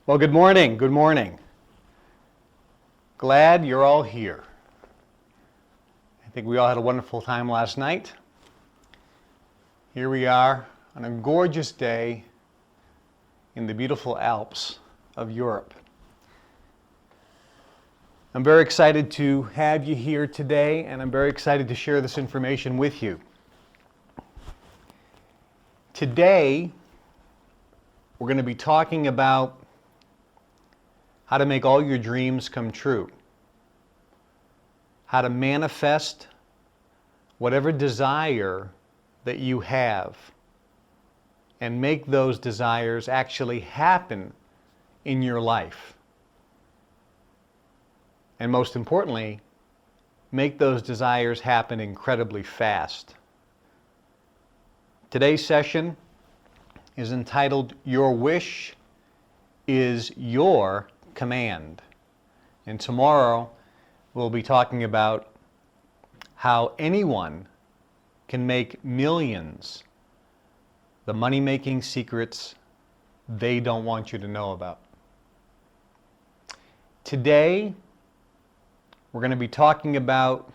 Well, good morning. Good morning. Glad you're all here. I think we all had a wonderful time last night. Here we are on a gorgeous day in the beautiful Alps of Europe. I'm very excited to have you here today, and I'm very excited to share this information with you. Today, we're going to be talking about how to make all your dreams come true, how to manifest whatever desire that you have and make those desires actually happen in your life. And most importantly, make those desires happen incredibly fast. Today's session is entitled, Your Wish is Your Command. And tomorrow we'll be talking about how anyone can make millions, the money-making secrets they don't want you to know about. Today, we're going to be talking about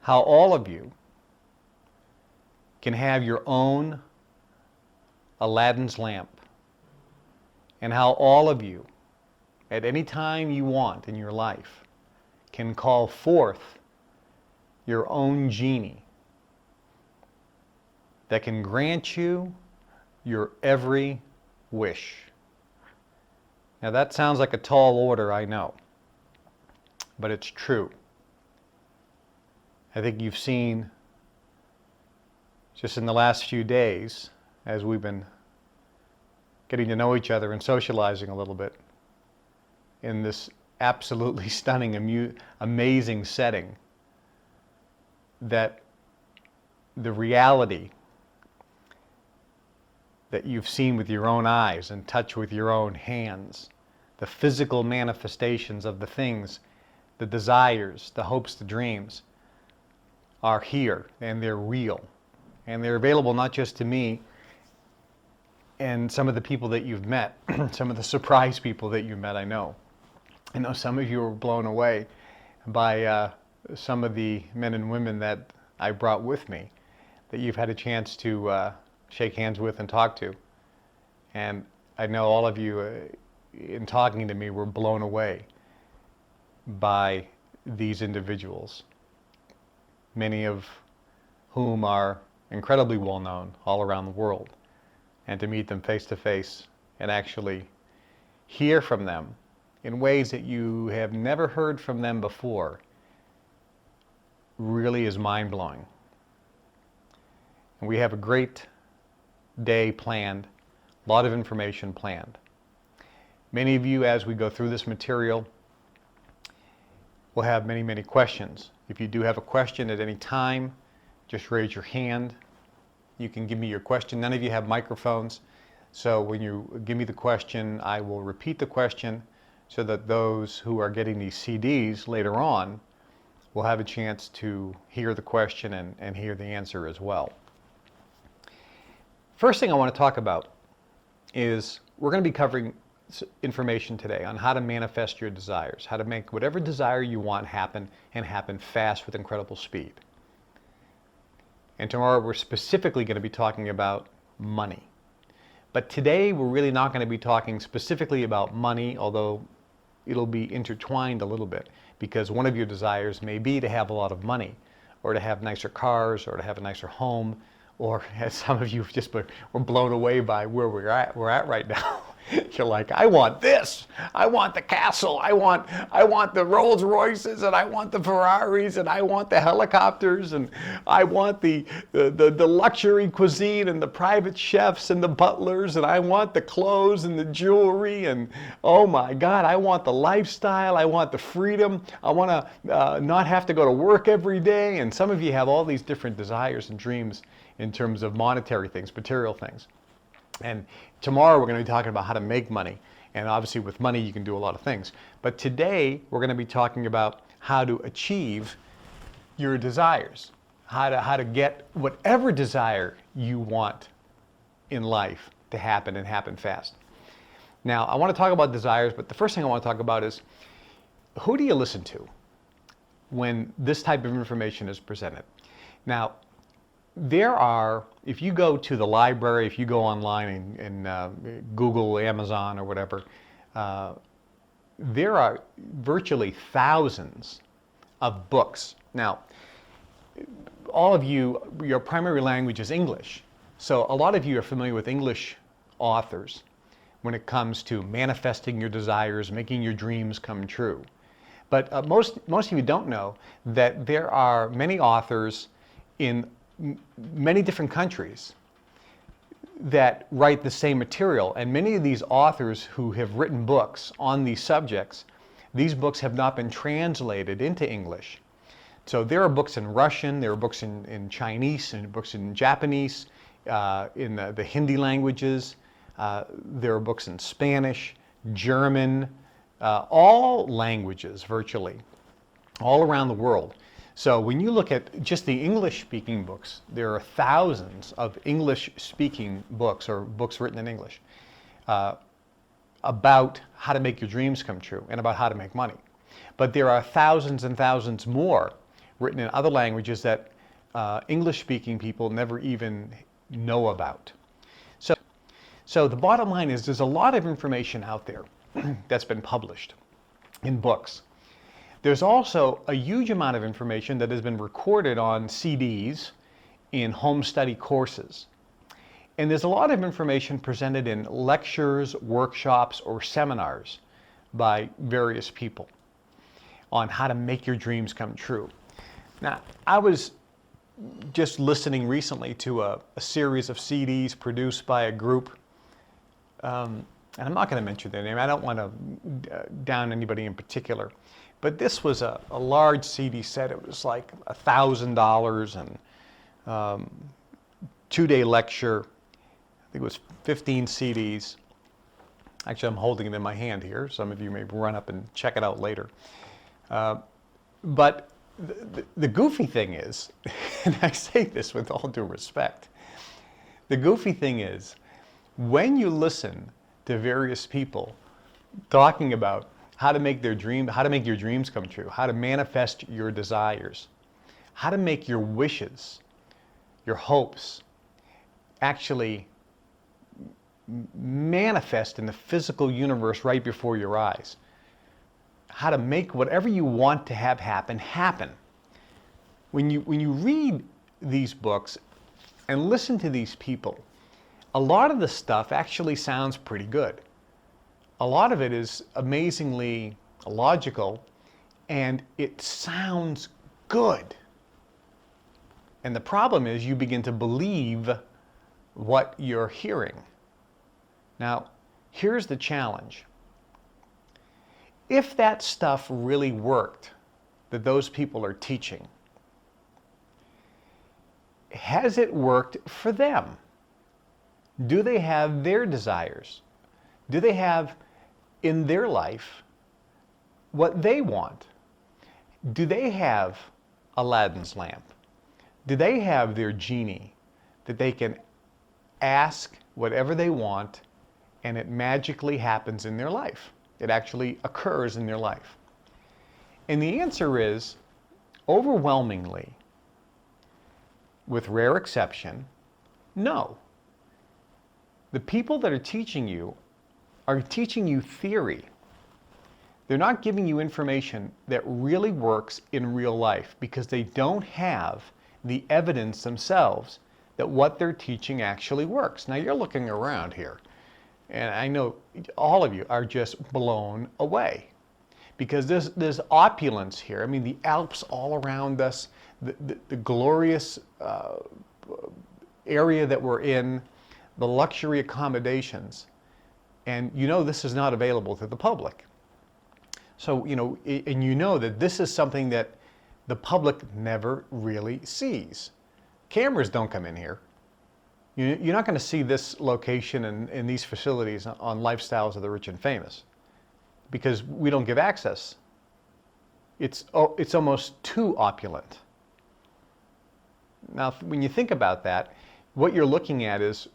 how all of you can have your own Aladdin's lamp, and how all of you, at any time you want in your life, can call forth your own genie that can grant you your every wish. Now that sounds like a tall order, I know, but it's true. I think you've seen just in the last few days, as we've been getting to know each other and socializing a little bit in this absolutely stunning, amazing setting, that the reality that you've seen with your own eyes and touched with your own hands, the physical manifestations of the things, the desires, the hopes, the dreams, are here and they're real. And they're available not just to me and some of the people that you've met, some of the surprise people that you met, I know some of you were blown away by some of the men and women that I brought with me, that you've had a chance to shake hands with and talk to. And I know all of you, in talking to me, were blown away by these individuals, many of whom are incredibly well known all around the world. And to meet them face to face and actually hear from them in ways that you have never heard from them before really is mind-blowing. And we have a great day planned, a lot of information planned. Many of you, as we go through this material, will have many, many questions. If you do have a question at any time, just raise your hand. You can give me your question. None of you have microphones, so when you give me the question, I will repeat the question so that those who are getting these CDs later on will have a chance to hear the question and hear the answer as well. First thing I want to talk about is we're going to be covering information today on how to manifest your desires, how to make whatever desire you want happen and happen fast with incredible speed. And tomorrow we're specifically going to be talking about money. But today we're really not going to be talking specifically about money, although it'll be intertwined a little bit, because one of your desires may be to have a lot of money, or to have nicer cars, or to have a nicer home, or as some of you just were blown away by where we're at right now. You're like, I want this. I want the castle. I want the Rolls Royces, and I want the Ferraris, and I want the helicopters, and I want the luxury cuisine, and the private chefs, and the butlers, and I want the clothes and the jewelry, and oh my God, I want the lifestyle. I want the freedom. I want to not have to go to work every day. And some of you have all these different desires and dreams in terms of monetary things, material things. And tomorrow we're going to be talking about how to make money. And obviously with money you can do a lot of things. But today we're going to be talking about how to achieve your desires. How to get whatever desire you want in life to happen and happen fast. Now, I want to talk about desires, but the first thing I want to talk about is, who do you listen to when this type of information is presented? Now, if you go to the library, if you go online and Google, Amazon, or whatever, there are virtually thousands of books. Now, all of you, your primary language is English. So a lot of you are familiar with English authors when it comes to manifesting your desires, making your dreams come true. But most of you don't know that there are many authors in many different countries that write the same material. And many of these authors who have written books on these subjects, these books have not been translated into English. So there are books in Russian, there are books in Chinese, and books in Japanese, in the Hindi languages. There are books in Spanish, German, all languages virtually, all around the world. So when you look at just the English-speaking books, there are thousands of English-speaking books, or books written in English, about how to make your dreams come true and about how to make money. But there are thousands and thousands more written in other languages that English-speaking people never even know about. So the bottom line is, there's a lot of information out there that's been published in books. There's also a huge amount of information that has been recorded on CDs in home study courses. And there's a lot of information presented in lectures, workshops, or seminars by various people on how to make your dreams come true. Now, I was just listening recently to a series of CDs produced by a group, and I'm not going to mention their name. I don't want to down anybody in particular. But this was a large CD set. It was like $1,000 and 2-day lecture. I think it was 15 CDs. Actually, I'm holding it in my hand here. Some of you may run up and check it out later. But the goofy thing is, and I say this with all due respect, the goofy thing is, when you listen to various people talking about how to make your dreams come true, how to manifest your desires, how to make your wishes, your hopes, actually manifest in the physical universe right before your eyes. How to make whatever you want to have happen, happen. When you read these books and listen to these people, a lot of the stuff actually sounds pretty good. A lot of it is amazingly logical, and it sounds good. And the problem is, you begin to believe what you're hearing. Now, here's the challenge. If that stuff really worked, that those people are teaching, has it worked for them? Do they have their desires? Do they have in their life what they want? Do they have Aladdin's lamp? Do they have their genie that they can ask whatever they want and it magically happens in their life? It actually occurs in their life. And the answer is, overwhelmingly, with rare exception, no. The people that are teaching you theory. They're not giving you information that really works in real life, because they don't have the evidence themselves that what they're teaching actually works. Now, you're looking around here, and I know all of you are just blown away, because there's opulence here. I mean, the Alps all around us, the glorious area that we're in, the luxury accommodations, and this is not available to the public. So, and that this is something that the public never really sees. Cameras don't come in here. You're not going to see this location and these facilities on Lifestyles of the Rich and Famous, because we don't give access. It's almost too opulent. Now, when you think about that, what you're looking at is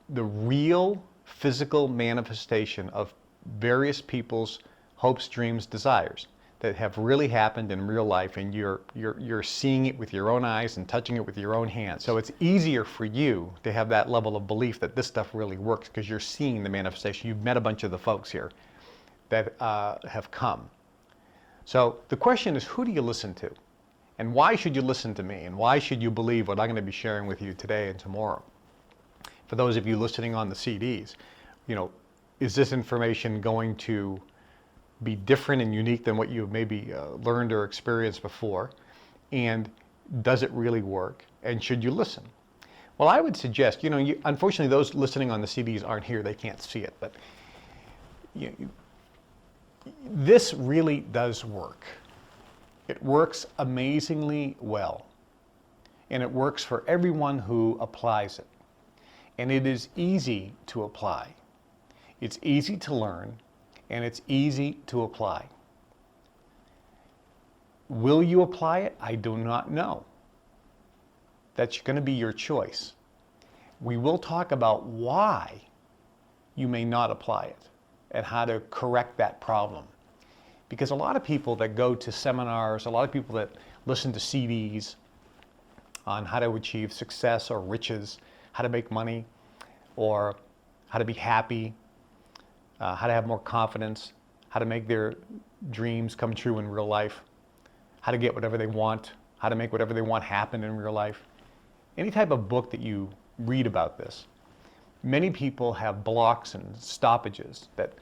the real physical manifestation of various people's hopes, dreams, desires that have really happened in real life, and you're seeing it with your own eyes and touching it with your own hands. So it's easier for you to have that level of belief that this stuff really works because you're seeing the manifestation. You've met a bunch of the folks here that have come. So the question is, who do you listen to? And why should you listen to me? And why should you believe what I'm going to be sharing with you today and tomorrow? For those of you listening on the CDs, is this information going to be different and unique than what you've maybe learned or experienced before? And does it really work? And should you listen? Well, I would suggest, unfortunately, those listening on the CDs aren't here. They can't see it. But this really does work. It works amazingly well. And it works for everyone who applies it. And it is easy to apply. It's easy to learn. And it's easy to apply. Will you apply it? I do not know. That's going to be your choice. We will talk about why you may not apply it and how to correct that problem. Because a lot of people that go to seminars, a lot of people that listen to CDs on how to achieve success or riches, how to make money, or how to be happy, how to have more confidence, how to make their dreams come true in real life, how to get whatever they want, how to make whatever they want happen in real life. Any type of book that you read about this, many people have blocks and stoppages that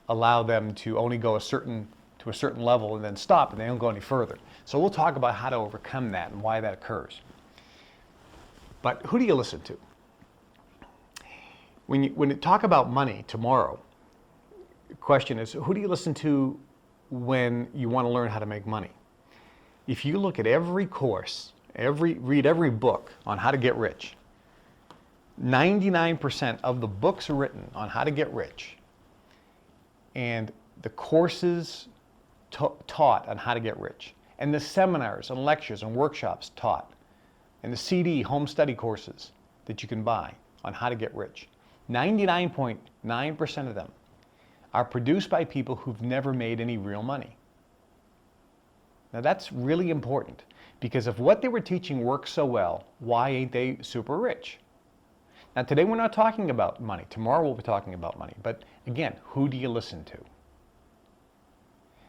allow them to only go to a certain level and then stop, and they don't go any further. So we'll talk about how to overcome that and why that occurs. But who do you listen to? When you talk about money tomorrow, the question is, who do you listen to when you want to learn how to make money? If you look at every course, read every book on how to get rich, 99% of the books written on how to get rich and the courses taught on how to get rich, and the seminars and lectures and workshops taught, and the CD home study courses that you can buy on how to get rich, 99.9% of them are produced by people who've never made any real money. Now that's really important, because if what they were teaching works so well, why ain't they super rich? Now today we're not talking about money. Tomorrow we'll be talking about money. But again, who do you listen to?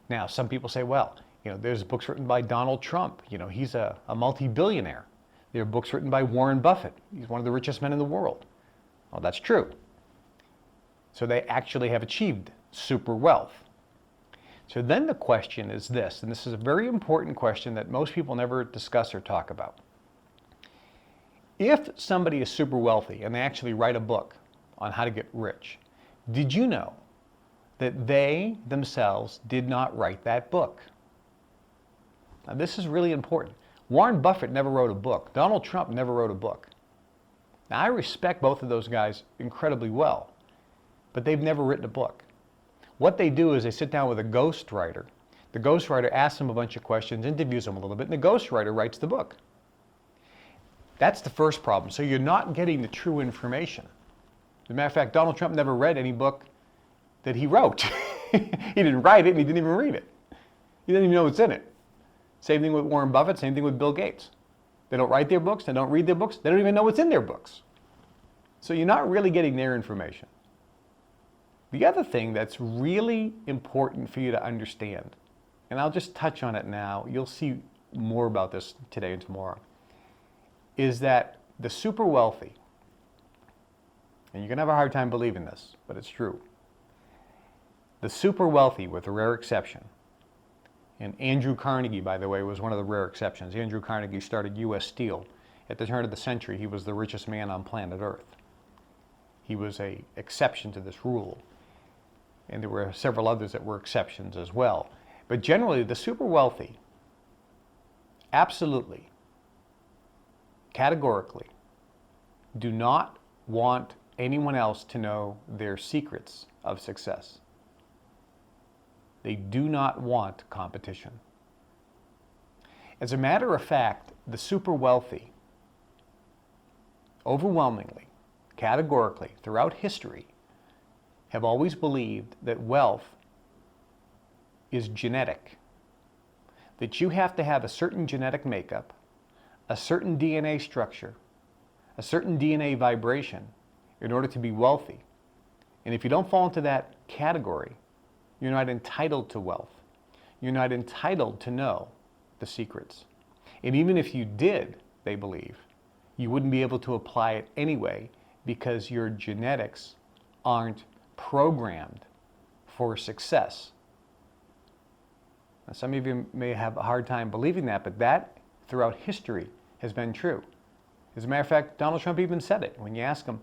Now some people say, well, there's books written by Donald Trump. He's a multi-billionaire. There are books written by Warren Buffett. He's one of the richest men in the world. Well, that's true. So they actually have achieved super wealth. So then the question is this, and this is a very important question that most people never discuss or talk about. If somebody is super wealthy and they actually write a book on how to get rich, did you know that they themselves did not write that book? Now this is really important. Warren Buffett never wrote a book. Donald Trump never wrote a book. Now I respect both of those guys incredibly well, but they've never written a book. What they do is they sit down with a ghostwriter. The ghostwriter asks them a bunch of questions, interviews them a little bit, and the ghostwriter writes the book. That's the first problem. So you're not getting the true information. As a matter of fact, Donald Trump never read any book that he wrote. He didn't write it, and he didn't even read it. He didn't even know what's in it. Same thing with Warren Buffett, same thing with Bill Gates. They don't write their books, they don't read their books, they don't even know what's in their books. So you're not really getting their information. The other thing that's really important for you to understand, and I'll just touch on it now, you'll see more about this today and tomorrow, is that the super wealthy, and you're going to have a hard time believing this, but it's true. The super wealthy, with a rare exception, and Andrew Carnegie, by the way, was one of the rare exceptions. Andrew Carnegie started U.S. Steel. At the turn of the century, he was the richest man on planet Earth. He was an exception to this rule. And there were several others that were exceptions as well. But generally, the super wealthy, absolutely, categorically, do not want anyone else to know their secrets of success. They do not want competition. As a matter of fact, the super wealthy, overwhelmingly, categorically, throughout history, have always believed that wealth is genetic, that you have to have a certain genetic makeup, a certain DNA structure, a certain DNA vibration in order to be wealthy. And if you don't fall into that category, you're not entitled to wealth. You're not entitled to know the secrets. And even if you did, they believe, you wouldn't be able to apply it anyway because your genetics aren't programmed for success. Now, some of you may have a hard time believing that, but that throughout history has been true. As a matter of fact, Donald Trump even said it. When you ask him,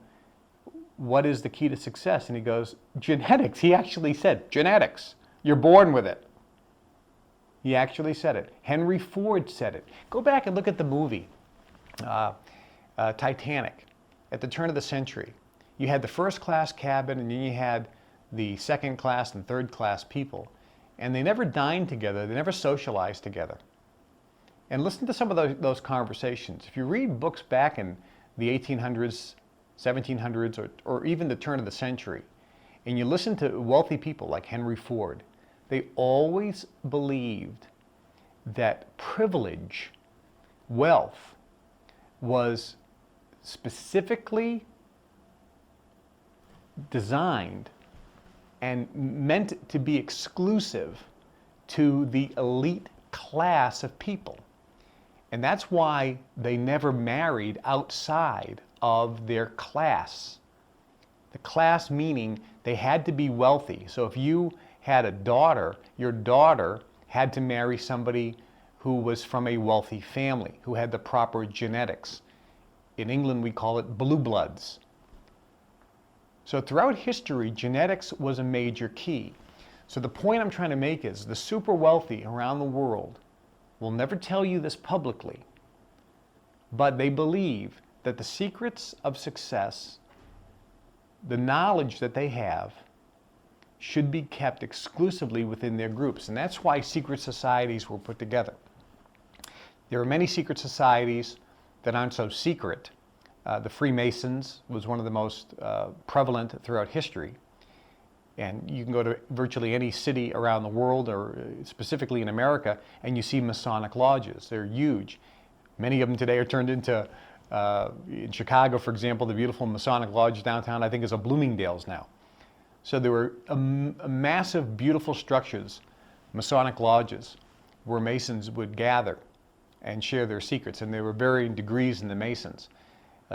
what is the key to success? And he goes, genetics. He actually said, genetics. You're born with it. He actually said it. Henry Ford said it. Go back and look at the movie Titanic. At the turn of the century, you had the first class cabin and then you had the second class and third class people. And they never dined together. They never socialized together. And listen to some of those conversations. If you read books back in the 1800s, 1700s, or even the turn of the century, and you listen to wealthy people like Henry Ford, they always believed that privilege, wealth, was specifically designed and meant to be exclusive to the elite class of people. And that's why they never married outside of their class. The class meaning they had to be wealthy. So if you had a daughter, your daughter had to marry somebody who was from a wealthy family, who had the proper genetics. In England, we call it blue bloods. So throughout history, genetics was a major key. So the point I'm trying to make is the super wealthy around the world will never tell you this publicly, but they believe that the secrets of success, the knowledge that they have, should be kept exclusively within their groups. And that's why secret societies were put together. There are many secret societies that aren't so secret. The Freemasons was one of the most prevalent throughout history. And you can go to virtually any city around the world, or specifically in America, and you see Masonic lodges. They're huge. Many of them today are turned into, in Chicago, for example, the beautiful Masonic lodge downtown, I think, is a Bloomingdale's now. So there were massive, beautiful structures, Masonic lodges, where Masons would gather and share their secrets. And there were varying degrees in the Masons.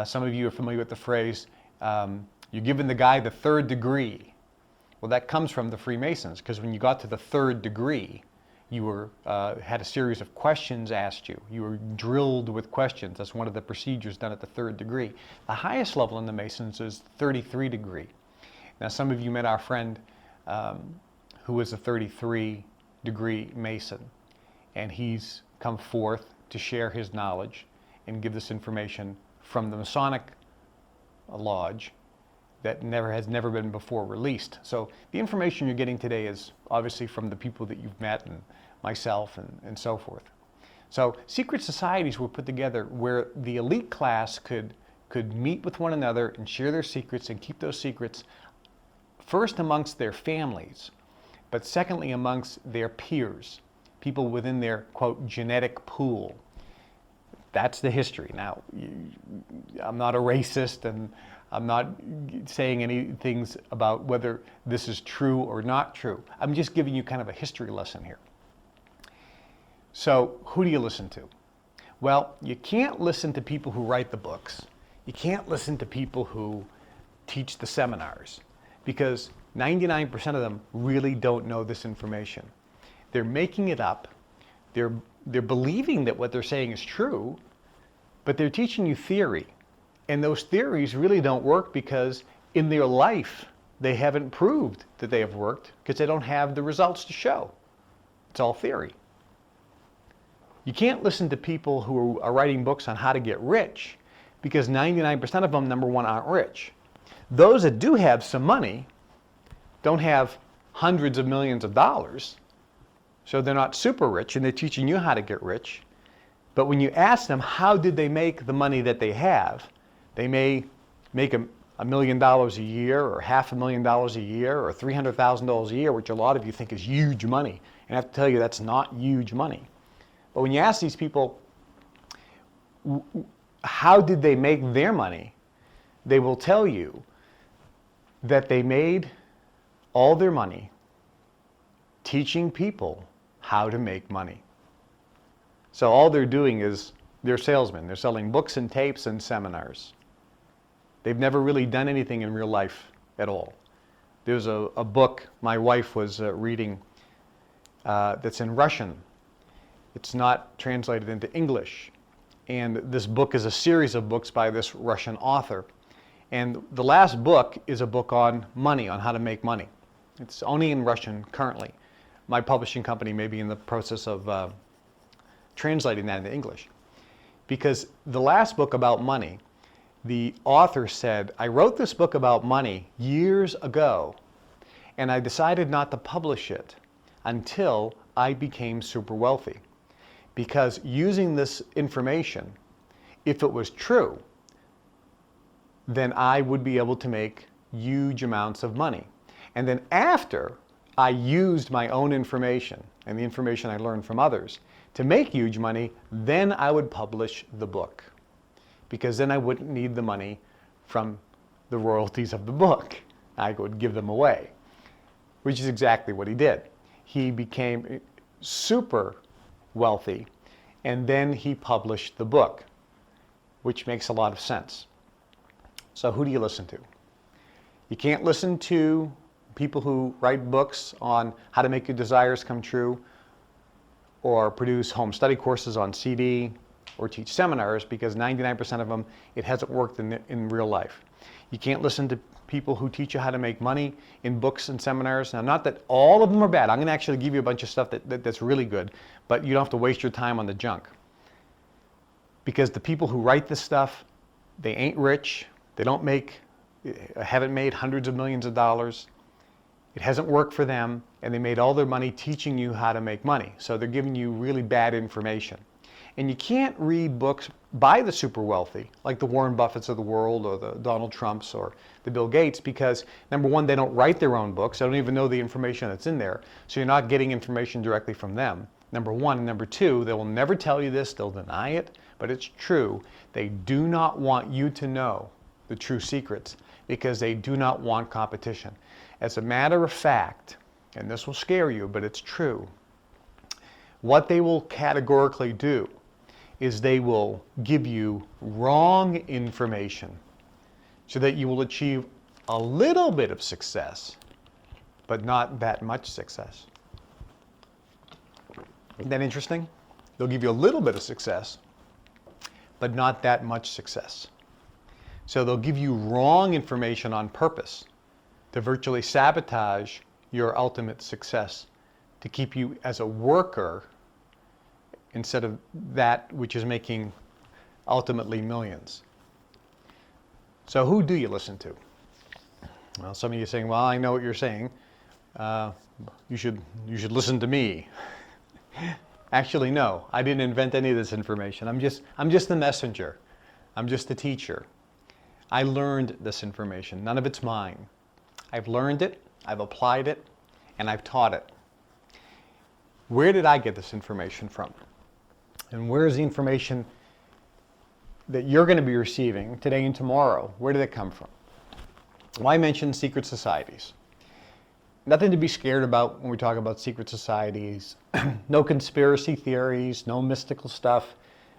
Some of you are familiar with the phrase, you're giving the guy the third degree. Well, that comes from the Freemasons, because when you got to the third degree, you were, had a series of questions asked you. You were drilled with questions. That's one of the procedures done at the third degree. The highest level in the Masons is 33 degree. Now, some of you met our friend who was a 33 degree Mason, and he's come forth to share his knowledge and give this information from the Masonic lodge that has never been before released. So the information you're getting today is obviously from the people that you've met and myself and so forth. So secret societies were put together where the elite class could meet with one another and share their secrets and keep those secrets first amongst their families, but secondly amongst their peers, people within their, quote, genetic pool. That's the history. Now, I'm not a racist, and I'm not saying any things about whether this is true or not true. I'm just giving you kind of a history lesson here. So, who do you listen to? Well, you can't listen to people who write the books. You can't listen to people who teach the seminars, because 99% of them really don't know this information. They're making it up. They're believing that what they're saying is true, but they're teaching you theory. And those theories really don't work because in their life, they haven't proved that they have worked because they don't have the results to show. It's all theory. You can't listen to people who are writing books on how to get rich because 99% of them, number one, aren't rich. Those that do have some money don't have hundreds of millions of dollars, so they're not super rich, and they're teaching you how to get rich. But when you ask them how did they make the money that they have, they may make $1 million a year or $500,000 a year or $300,000 a year, which a lot of you think is huge money. And I have to tell you, that's not huge money. But when you ask these people, how did they make their money? They will tell you that they made all their money teaching people how to make money. So all they're doing is they're salesmen. They're selling books and tapes and seminars. They've never really done anything in real life at all. There's a book my wife was reading that's in Russian. It's not translated into English. And this book is a series of books by this Russian author. And the last book is a book on money, on how to make money. It's only in Russian currently. My publishing company may be in the process of translating that into English. Because the last book about money, the author said, I wrote this book about money years ago, and I decided not to publish it until I became super wealthy. Because using this information, if it was true, then I would be able to make huge amounts of money. And then after I used my own information and the information I learned from others to make huge money, then I would publish the book. Because then I wouldn't need the money from the royalties of the book. I would give them away, which is exactly what he did. He became super wealthy, and then he published the book, which makes a lot of sense. So who do you listen to? You can't listen to people who write books on how to make your desires come true, or produce home study courses on CD, or teach seminars, because 99% of them, it hasn't worked in real life. You can't listen to people who teach you how to make money in books and seminars. Now, not that all of them are bad. I'm going to actually give you a bunch of stuff that's really good, but you don't have to waste your time on the junk. Because the people who write this stuff, they ain't rich. They haven't made hundreds of millions of dollars. It hasn't worked for them, and they made all their money teaching you how to make money. So they're giving you really bad information. And you can't read books by the super wealthy, like the Warren Buffetts of the world, or the Donald Trumps, or the Bill Gates, because number one, they don't write their own books. They don't even know the information that's in there. So you're not getting information directly from them, number one. And number two, they will never tell you this. They'll deny it, but it's true. They do not want you to know the true secrets, because they do not want competition. As a matter of fact, and this will scare you, but it's true, what they will categorically do is they will give you wrong information so that you will achieve a little bit of success, but not that much success. Isn't that interesting? They'll give you a little bit of success, but not that much success. So they'll give you wrong information on purpose to virtually sabotage your ultimate success, to keep you as a worker instead of that which is making ultimately millions. So who do you listen to? Well, some of you are saying, well, I know what you're saying. You should listen to me. Actually, no, I didn't invent any of this information. I'm just the messenger. I'm just the teacher. I learned this information. None of it's mine. I've learned it, I've applied it, and I've taught it. Where did I get this information from? And where is the information that you're going to be receiving today and tomorrow? Where did it come from? Well, I mentioned secret societies. Nothing to be scared about when we talk about secret societies. No conspiracy theories, no mystical stuff,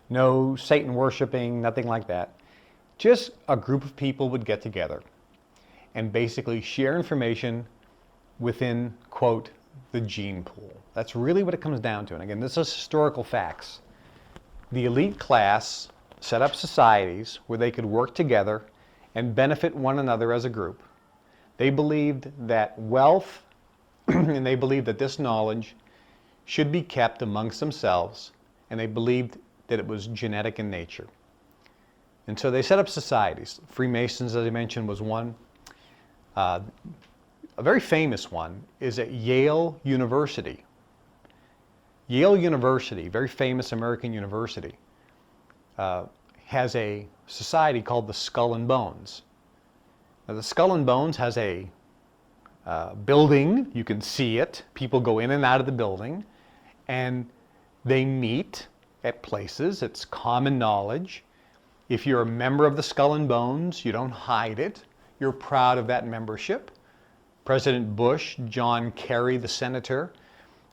no Satan worshiping, nothing like that. Just a group of people would get together and basically share information within, quote, the gene pool. That's really what it comes down to. And again, this is historical facts. The elite class set up societies where they could work together and benefit one another as a group. They believed that wealth and they believed that this knowledge should be kept amongst themselves, and they believed that it was genetic in nature. And so they set up societies. Freemasons, as I mentioned, was one. A very famous one is at Yale University. Yale University, very famous American university, has a society called the Skull and Bones. Now, the Skull and Bones has a building. You can see it. People go in and out of the building, and they meet at places. It's common knowledge. If you're a member of the Skull and Bones, you don't hide it. You're proud of that membership. President Bush, John Kerry, the senator,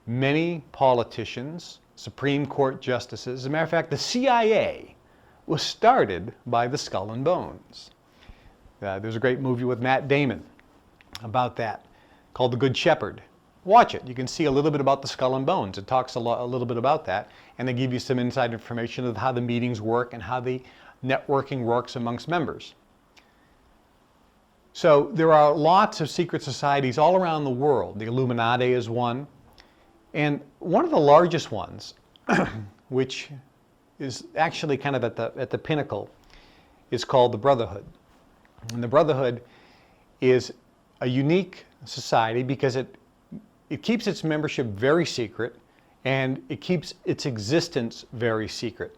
many politicians, Supreme Court justices. As a matter of fact, the CIA was started by the Skull and Bones. There's a great movie with Matt Damon about that called The Good Shepherd. Watch it. You can see a little bit about the Skull and Bones. It talks a little bit about that, and they give you some inside information of how the meetings work and how the networking works amongst members. So there are lots of secret societies all around the world. The Illuminati is one. And one of the largest ones, which is actually kind of at the pinnacle, is called the Brotherhood. And the Brotherhood is a unique society because it keeps its membership very secret, and it keeps its existence very secret.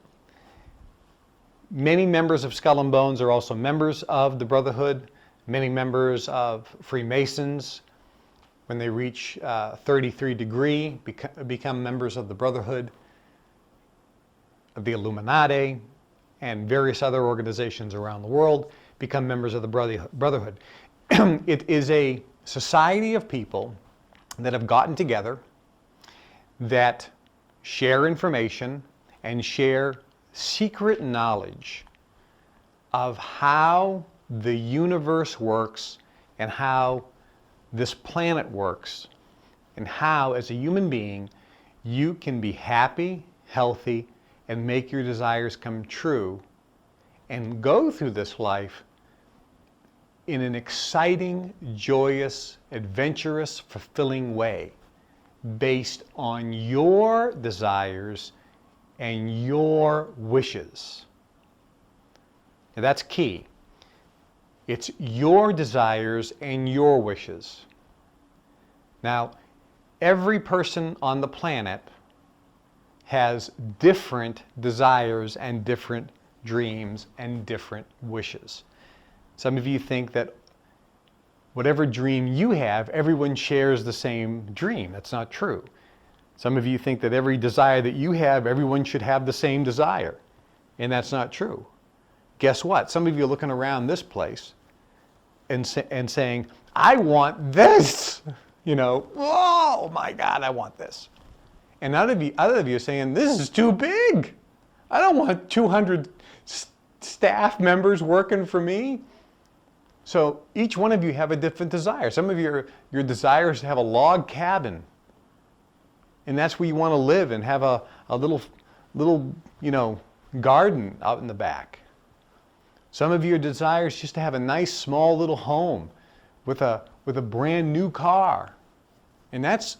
Many members of Skull and Bones are also members of the Brotherhood. Many members of Freemasons, when they reach 33 degree, become members of the Brotherhood, of the Illuminati, and various other organizations around the world become members of the Brotherhood. It is a society of people that have gotten together, that share information and share secret knowledge of how the universe works and how this planet works, and how, as a human being, you can be happy, healthy, and make your desires come true, and go through this life in an exciting, joyous, adventurous, fulfilling way, based on your desires and your wishes. Now, that's key. It's your desires and your wishes. Now, every person on the planet has different desires and different dreams and different wishes. Some of you think that whatever dream you have, everyone shares the same dream. That's not true. Some of you think that every desire that you have, everyone should have the same desire. And that's not true. Guess what? Some of you are looking around this place and saying, I want this. You know, oh my God, I want this. And other of you are saying, this is too big. I don't want 200 staff members working for me. So each one of you have a different desire. Some of your desire is to have a log cabin. And that's where you want to live and have a little garden out in the back. Some of your desire is just to have a nice small little home with a brand new car. And that's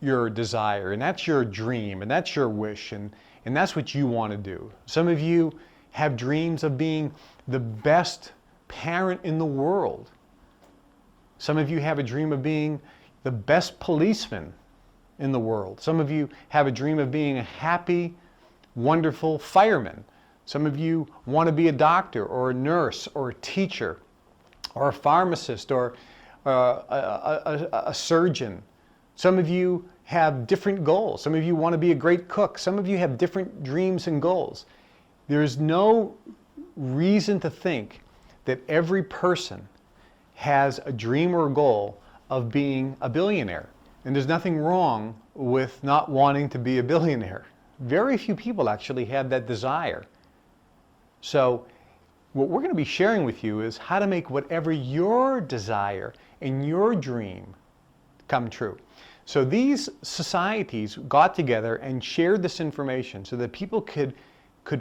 your desire, and that's your dream, and that's your wish, and that's what you want to do. Some of you have dreams of being the best parent in the world. Some of you have a dream of being the best policeman in the world. Some of you have a dream of being a happy, wonderful fireman. Some of you want to be a doctor or a nurse or a teacher or a pharmacist or a surgeon. Some of you have different goals. Some of you want to be a great cook. Some of you have different dreams and goals. There is no reason to think that every person has a dream or a goal of being a billionaire. And there's nothing wrong with not wanting to be a billionaire. Very few people actually have that desire. So what we're going to be sharing with you is how to make whatever your desire and your dream come true. So these societies got together and shared this information so that people could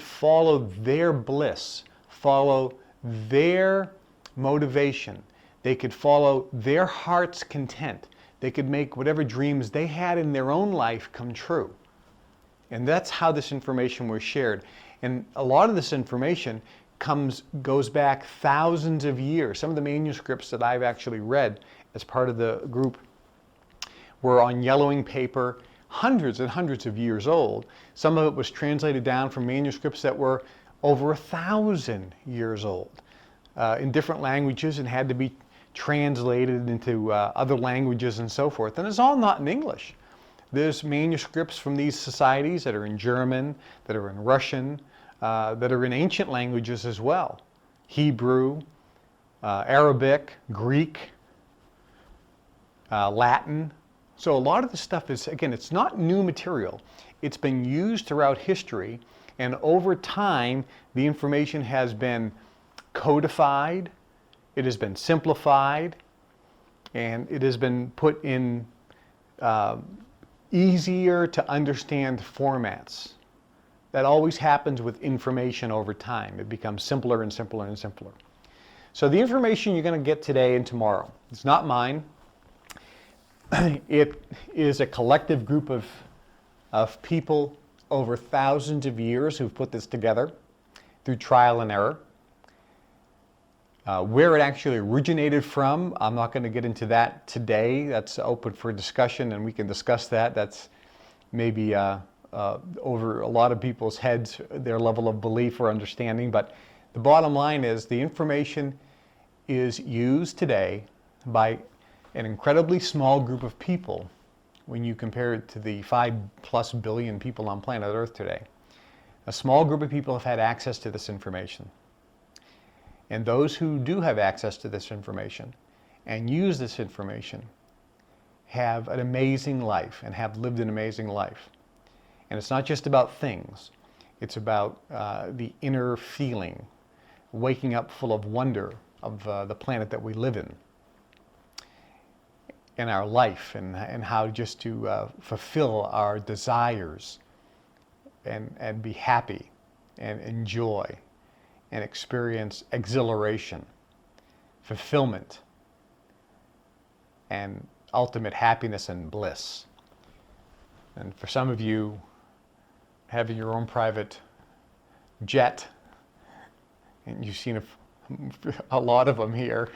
follow their bliss, follow their motivation. They could follow their heart's content. They could make whatever dreams they had in their own life come true. And that's how this information was shared. And a lot of this information goes back thousands of years. Some of the manuscripts that I've actually read as part of the group were on yellowing paper, hundreds and hundreds of years old. Some of it was translated down from manuscripts that were over 1,000 years old. in different languages and had to be translated into other languages and so forth. And it's all not in English. There's manuscripts from these societies that are in German, that are in Russian, that are in ancient languages as well. Hebrew, Arabic, Greek, Latin. So a lot of the stuff is, again, it's not new material. It's been used throughout history, and over time, the information has been codified, it has been simplified, and it has been put in easier to understand formats. That always happens with information over time. It becomes simpler and simpler and simpler. So the information you're going to get today and tomorrow, it's not mine. It is a collective group of people over thousands of years who've put this together through trial and error. Where it actually originated from, I'm not going to get into that today. That's open for discussion, and we can discuss that. That's maybe over a lot of people's heads, their level of belief or understanding. But the bottom line is the information is used today by an incredibly small group of people when you compare it to the 5+ billion people on planet Earth today. A small group of people have had access to this information. And those who do have access to this information and use this information have an amazing life and have lived an amazing life. And it's not just about things. It's about the inner feeling, waking up full of wonder of the planet that we live in our life, and how just to fulfill our desires and be happy and enjoy and experience exhilaration, fulfillment, and ultimate happiness and bliss. And for some of you, having your own private jet, and you've seen a lot of them here,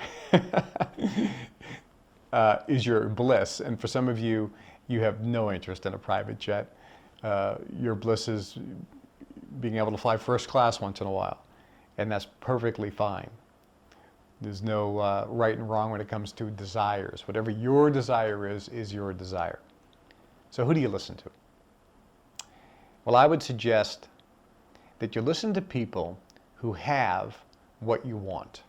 is your bliss. And for some of you, you have no interest in a private jet. Your bliss is being able to fly first class once in a while. And that's perfectly fine. There's no right and wrong when it comes to desires. Whatever your desire is your desire. So who do you listen to? Well, I would suggest that you listen to people who have what you want.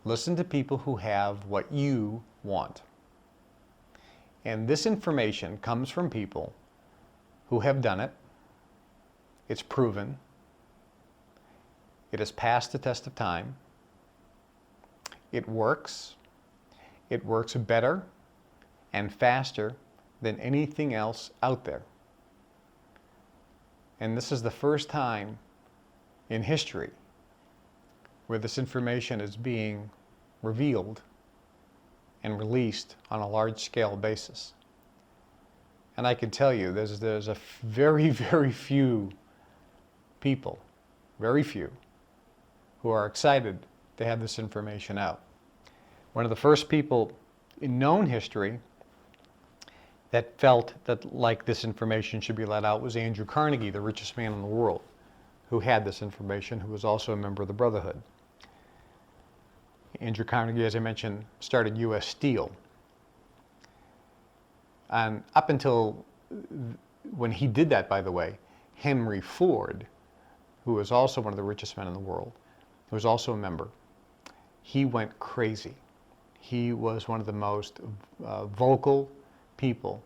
Listen to people who have what you want. And this information comes from people who have done it. It's proven. It has passed the test of time. It works. It works better and faster than anything else out there. And this is the first time in history where this information is being revealed and released on a large-scale basis. And I can tell you, there's a very, very few people, very few, who are excited to have this information out. One of the first people in known history that felt that like this information should be let out was Andrew Carnegie, the richest man in the world, who had this information, who was also a member of the Brotherhood. Andrew Carnegie, as I mentioned, started U.S. Steel. And up until when he did that, by the way, Henry Ford, who was also one of the richest men in the world, who was also a member, he went crazy. He was one of the most vocal people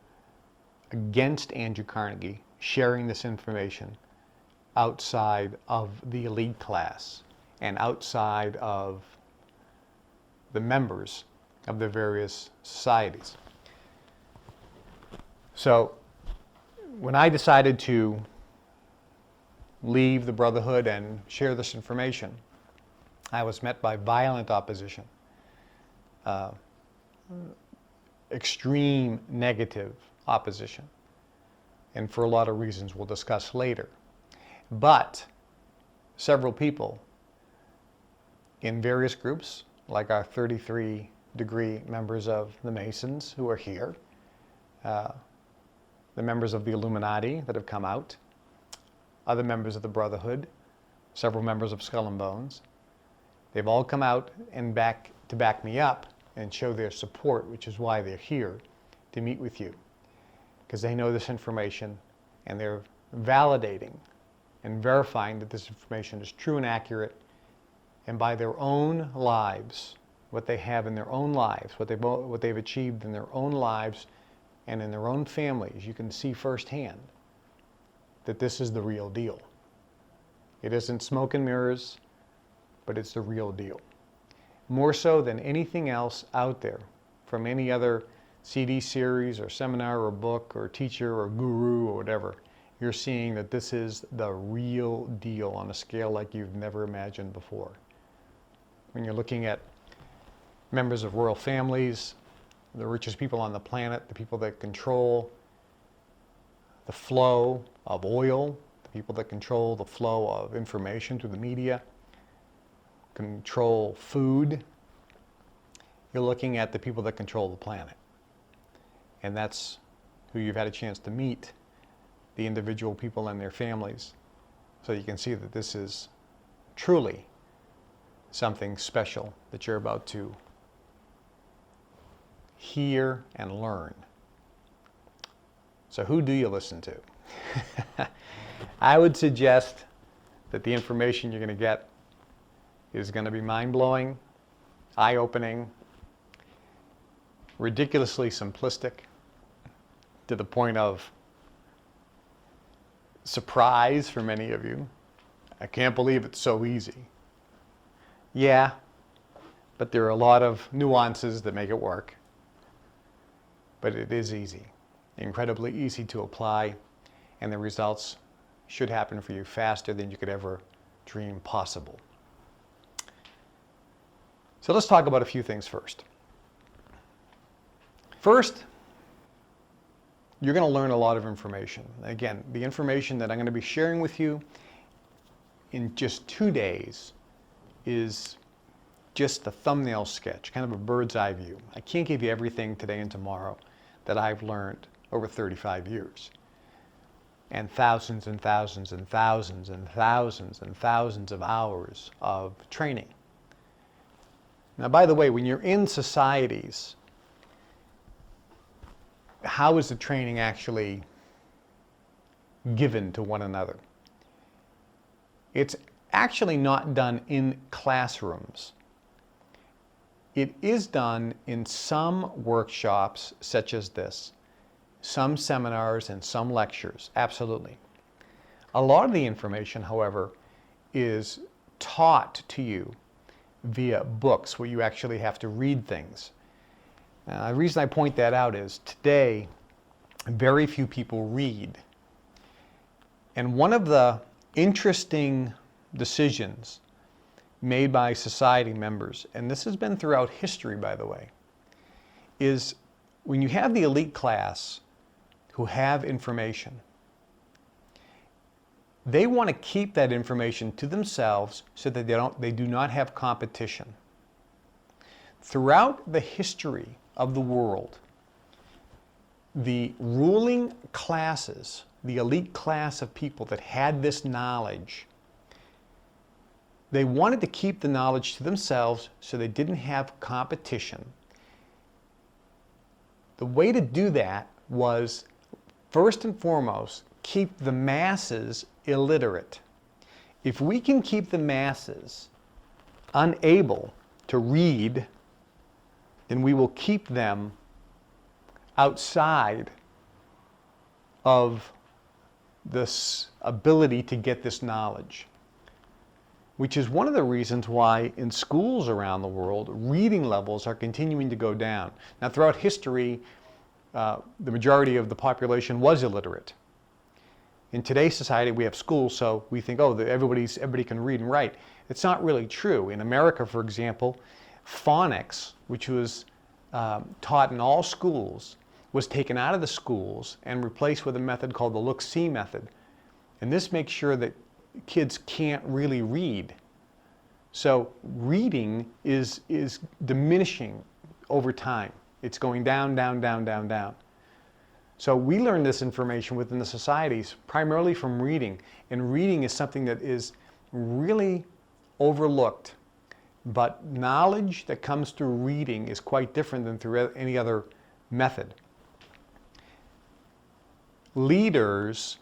against Andrew Carnegie sharing this information outside of the elite class and outside of the members of the various societies. So when I decided to leave the Brotherhood and share this information, I was met by violent opposition, extreme negative opposition, and for a lot of reasons we'll discuss later. But several people in various groups, like our 33-degree members of the Masons who are here, the members of the Illuminati that have come out, other members of the Brotherhood, several members of Skull and Bones, They've all come out and to back me up and show their support, which is why they're here to meet with you, because they know this information and they're validating and verifying that this information is true and accurate, and by their own lives, what they have in their own lives, what they've achieved in their own lives and in their own families, you can see firsthand that this is the real deal. It isn't smoke and mirrors, but it's the real deal. More so than anything else out there, from any other CD series or seminar or book or teacher or guru or whatever, you're seeing that this is the real deal on a scale like you've never imagined before. When you're looking at members of royal families, the richest people on the planet, the people that control the flow of oil, the people that control the flow of information through the media, control food, you're looking at the people that control the planet. And that's who you've had a chance to meet, the individual people and their families. So you can see that this is truly something special that you're about to hear and learn. So who do you listen to? I would suggest that the information you're going to get is going to be mind-blowing, eye-opening, ridiculously simplistic, to the point of surprise for many of you. I can't believe it's so easy. Yeah, but there are a lot of nuances that make it work. But it is easy, incredibly easy to apply, and the results should happen for you faster than you could ever dream possible. So let's talk about a few things first. First, you're going to learn a lot of information. Again, the information that I'm going to be sharing with you in just 2 days is just a thumbnail sketch, kind of a bird's eye view. I can't give you everything today and tomorrow that I've learned over 35 years. And thousands and thousands and thousands and thousands and thousands of hours of training. Now, by the way, when you're in societies, how is the training actually given to one another? It's actually not done in classrooms. It is done in some workshops such as this, some seminars and some lectures, absolutely. A lot of the information, however, is taught to you via books where you actually have to read things. The reason I point that out is today, very few people read. And one of the interesting decisions made by society members, and this has been throughout history, by the way, is when you have the elite class who have information, they want to keep that information to themselves so that they do not have competition. Throughout the history of the world, the ruling classes, the elite class of people that had this knowledge, they wanted to keep the knowledge to themselves so they didn't have competition. The way to do that was, first and foremost, keep the masses illiterate. If we can keep the masses unable to read, then we will keep them outside of this ability to get this knowledge. Which is one of the reasons why in schools around the world, reading levels are continuing to go down. Now, throughout history, the majority of the population was illiterate. In today's society, we have schools, so we think, oh, everybody can read and write. It's not really true. In America, for example, phonics, which was taught in all schools, was taken out of the schools and replaced with a method called the look-see method. And this makes sure that kids can't really read. So reading is diminishing over time. It's going down, down, down, down, down. So we learn this information within the societies primarily from reading. And reading is something that is really overlooked But knowledge that comes through reading is quite different than through any other method. Leaders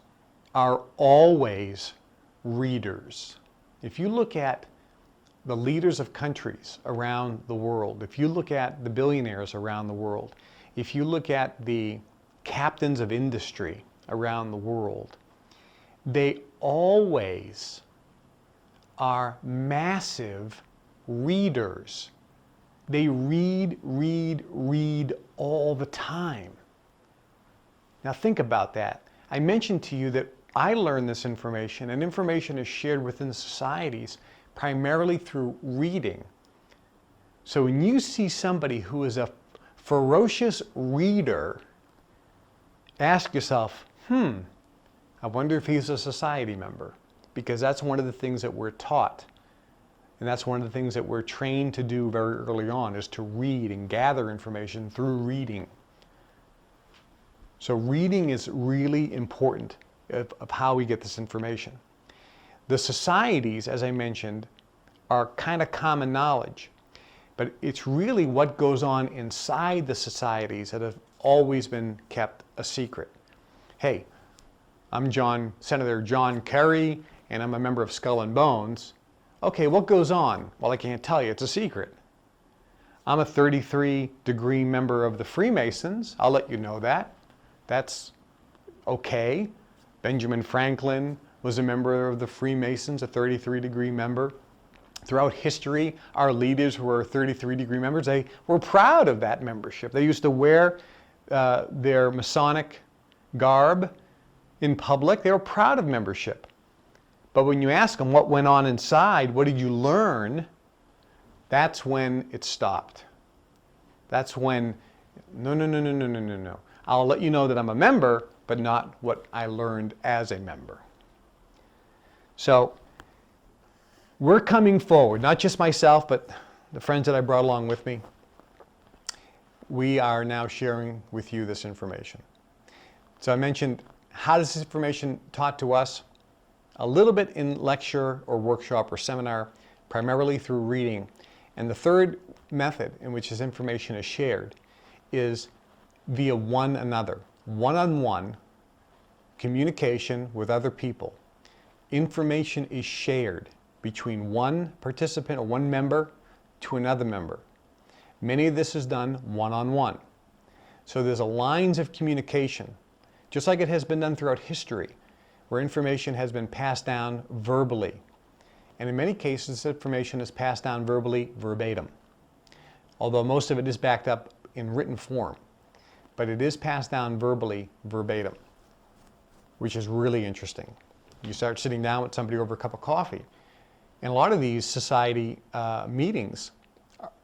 are always readers. If you look at the leaders of countries around the world, if you look at the billionaires around the world, if you look at the captains of industry around the world, they always are massive readers. They read all the time. Now think about that. I mentioned to you that I learned this information, and information is shared within societies primarily through reading. So when you see somebody who is a ferocious reader, ask yourself, I wonder if he's a society member, because that's one of the things that we're taught. And that's one of the things that we're trained to do very early on, is to read and gather information through reading. So reading is really important of how we get this information. The societies, as I mentioned, are kind of common knowledge, but it's really what goes on inside the societies that have always been kept a secret. Hey, I'm Senator John Kerry, and I'm a member of Skull and Bones. Okay, what goes on? Well, I can't tell you. It's a secret. I'm a 33-degree member of the Freemasons. I'll let you know that. That's okay. Benjamin Franklin was a member of the Freemasons, a 33-degree member. Throughout history, our leaders were 33-degree members. They were proud of that membership. They used to wear their Masonic garb in public. They were proud of membership. But when you ask them what went on inside, what did you learn, that's when it stopped. That's when, no. I'll let you know that I'm a member, but not what I learned as a member. So we're coming forward, not just myself, but the friends that I brought along with me. We are now sharing with you this information. So I mentioned, how does this information taught to us? A little bit in lecture or workshop or seminar, primarily through reading. And the third method in which this information is shared is via one another, one-on-one communication with other people. Information is shared between one participant or one member to another member. Many of this is done one-on-one. So there's a lines of communication, just like it has been done throughout history, where information has been passed down verbally. And in many cases, this information is passed down verbally verbatim, although most of it is backed up in written form. But it is passed down verbally verbatim, which is really interesting. You start sitting down with somebody over a cup of coffee, and a lot of these society meetings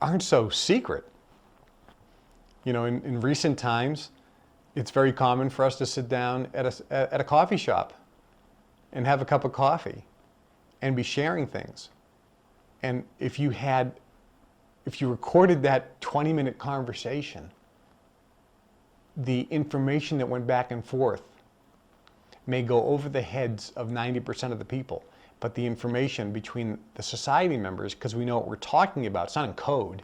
aren't so secret. You know, in recent times, it's very common for us to sit down at a coffee shop and have a cup of coffee and be sharing things. And if you recorded that 20-minute conversation, the information that went back and forth may go over the heads of 90% of the people, but the information between the society members, because we know what we're talking about, it's not in code,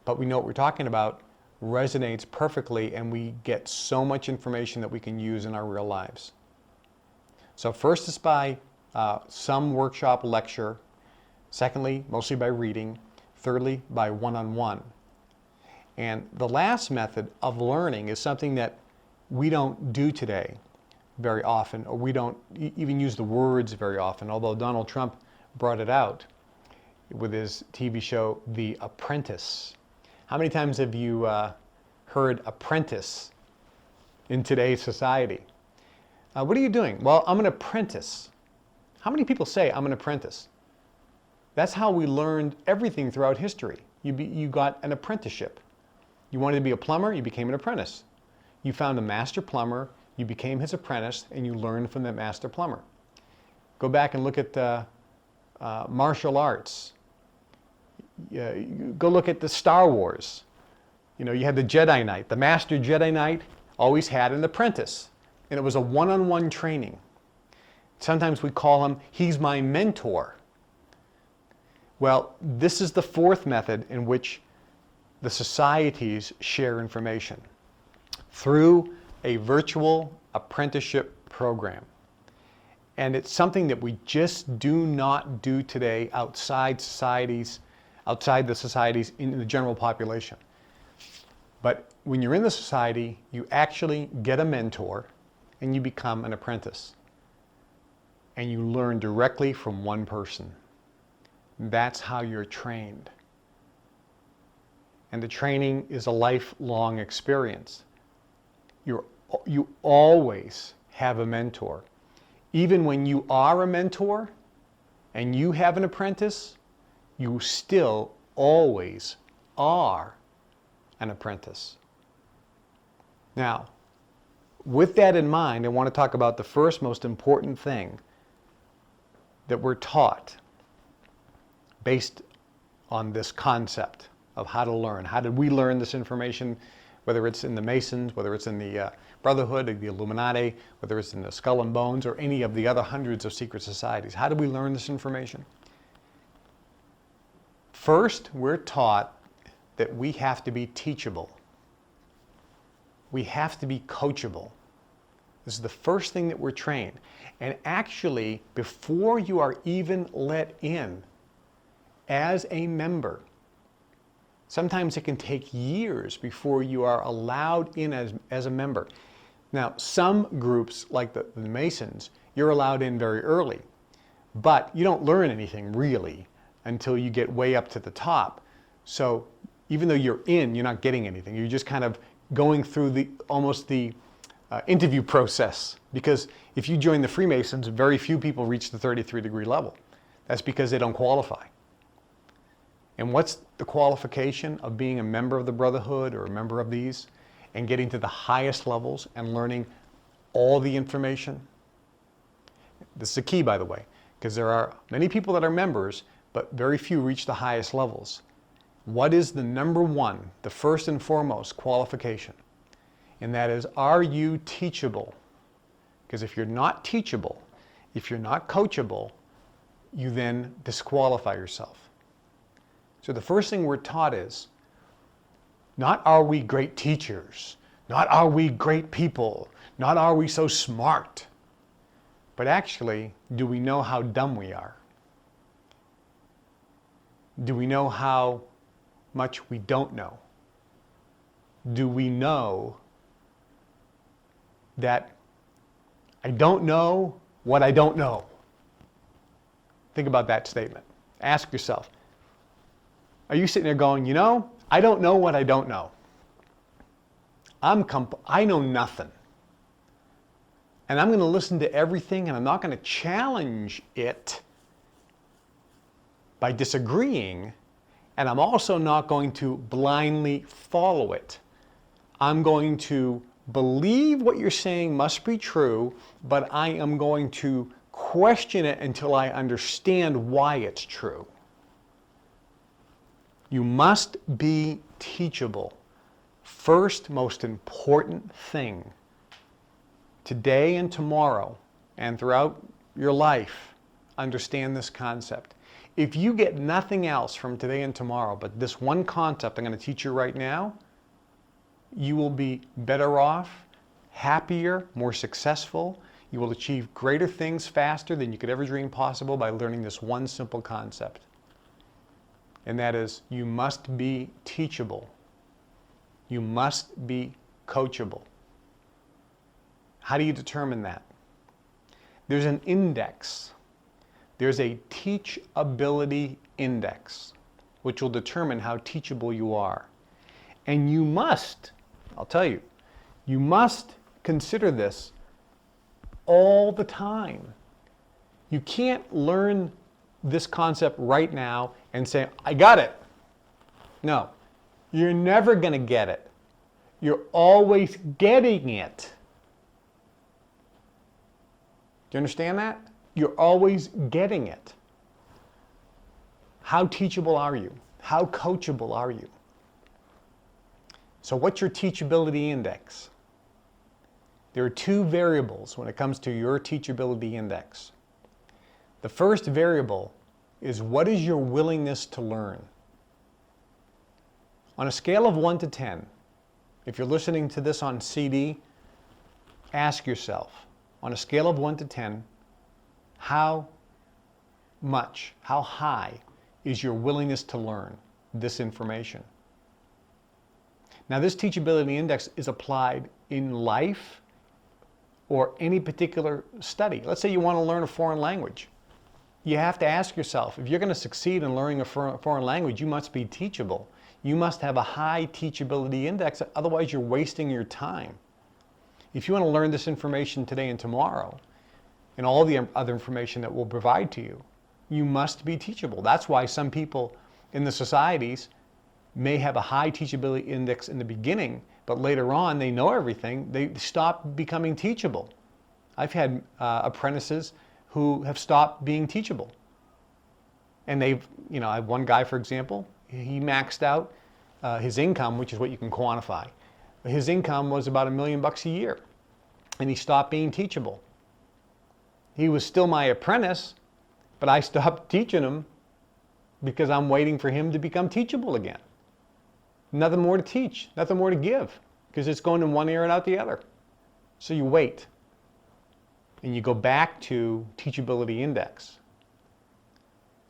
but we know what we're talking about, resonates perfectly, and we get so much information that we can use in our real lives. So first is by some workshop lecture. Secondly, mostly by reading. Thirdly, by one-on-one. And the last method of learning is something that we don't do today very often, or we don't even use the words very often, although Donald Trump brought it out with his TV show, The Apprentice. How many times have you heard apprentice in today's society? What are you doing? Well, I'm an apprentice. How many people say I'm an apprentice? That's how we learned everything throughout history. You got an apprenticeship. You wanted to be a plumber, you became an apprentice. You found a master plumber, you became his apprentice, and you learned from that master plumber. Go back and look at martial arts. Go look at the Star Wars. You know, you had the Jedi Knight. The master Jedi Knight always had an apprentice, and it was a one-on-one training. Sometimes we call him, he's my mentor. Well, this is the fourth method in which the societies share information through a virtual apprenticeship program. And it's something that we just do not do today outside the societies in the general population. But when you're in the society, you actually get a mentor and you become an apprentice. And you learn directly from one person. That's how you're trained. And the training is a lifelong experience. You always have a mentor. Even when you are a mentor and you have an apprentice, you still always are an apprentice. Now, with that in mind, I want to talk about the first most important thing that we're taught based on this concept of how to learn. How did we learn this information, whether it's in the Masons, whether it's in the Brotherhood, the Illuminati, whether it's in the Skull and Bones, or any of the other hundreds of secret societies? How did we learn this information? First, we're taught that we have to be teachable. We have to be coachable. This is the first thing that we're trained. And actually, before you are even let in as a member, sometimes it can take years before you are allowed in as a member. Now, some groups, like the Masons, you're allowed in very early, but you don't learn anything really until you get way up to the top. So even though you're in, you're not getting anything. You're just kind of going through almost the interview process, because if you join the Freemasons, very few people reach the 33-degree level. That's because they don't qualify. And what's the qualification of being a member of the Brotherhood or a member of these and getting to the highest levels and learning all the information? This is the key, by the way, because there are many people that are members, but very few reach the highest levels. What is the number one, the first and foremost qualification? And that is, are you teachable? Because if you're not teachable, if you're not coachable, you then disqualify yourself. So the first thing we're taught is, not are we great teachers, not are we great people, not are we so smart, but actually, do we know how dumb we are? Do we know how much we don't know? Do we know that I don't know what I don't know? Think about that statement. Ask yourself, are you sitting there going, I don't know what I don't know. I know nothing. And I'm going to listen to everything, and I'm not going to challenge it by disagreeing, and I'm also not going to blindly follow it. I'm going to believe what you're saying must be true, but I am going to question it until I understand why it's true. You must be teachable. First, most important thing today and tomorrow and throughout your life, understand this concept. If you get nothing else from today and tomorrow but this one concept I'm going to teach you right now, you will be better off, happier, more successful. You will achieve greater things faster than you could ever dream possible by learning this one simple concept. And that is, you must be teachable. You must be coachable. How do you determine that? There's an index. There's a teachability index, which will determine how teachable you are. And you must, I'll tell you, you must consider this all the time. You can't learn this concept right now and say, I got it. No, you're never going to get it. You're always getting it. Do you understand that? You're always getting it. How teachable are you? How coachable are you? So what's your teachability index? There are two variables when it comes to your teachability index. The first variable is what is your willingness to learn? On a scale of 1 to 10, if you're listening to this on CD, ask yourself, on a scale of 1 to 10, how much, how high is your willingness to learn this information? Now, this teachability index is applied in life or any particular study. Let's say you want to learn a foreign language. You have to ask yourself, if you're going to succeed in learning a foreign language, you must be teachable. You must have a high teachability index, otherwise you're wasting your time. If you want to learn this information today and tomorrow, and all the other information that we'll provide to you, you must be teachable. That's why some people in the societies may have a high teachability index in the beginning, but later on they know everything, they stop becoming teachable. I've had apprentices who have stopped being teachable. And they've, I have one guy, for example, he maxed out his income, which is what you can quantify. His income was about $1 million a year, and he stopped being teachable. He was still my apprentice, but I stopped teaching him because I'm waiting for him to become teachable again. Nothing more to teach, nothing more to give, because it's going in one ear and out the other. So you wait, and you go back to teachability index.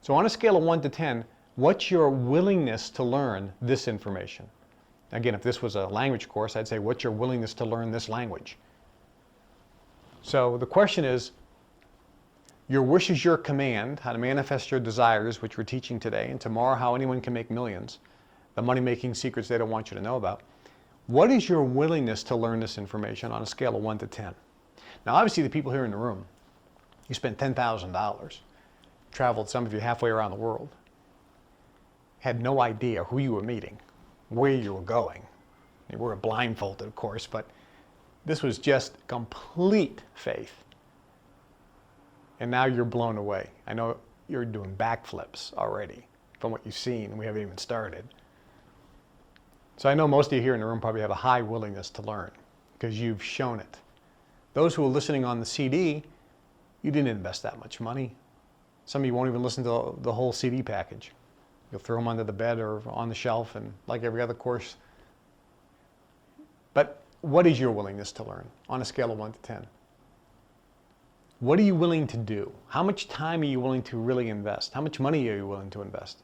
So on a scale of 1 to 10, what's your willingness to learn this information? Again, if this was a language course, I'd say, what's your willingness to learn this language? So the question is, your wish is your command, how to manifest your desires, which we're teaching today, and tomorrow how anyone can make millions, the money-making secrets they don't want you to know about. What is your willingness to learn this information on a scale of 1 to 10? Now, obviously, the people here in the room, you spent $10,000, traveled, some of you, halfway around the world, had no idea who you were meeting, where you were going. You were blindfolded, of course, but this was just complete faith. And now you're blown away. I know you're doing backflips already from what you've seen, and we haven't even started. So I know most of you here in the room probably have a high willingness to learn because you've shown it. Those who are listening on the CD, you didn't invest that much money. Some of you won't even listen to the whole CD package. You'll throw them under the bed or on the shelf, and like every other course. But what is your willingness to learn on a scale of 1 to 10? What are you willing to do? How much time are you willing to really invest? How much money are you willing to invest?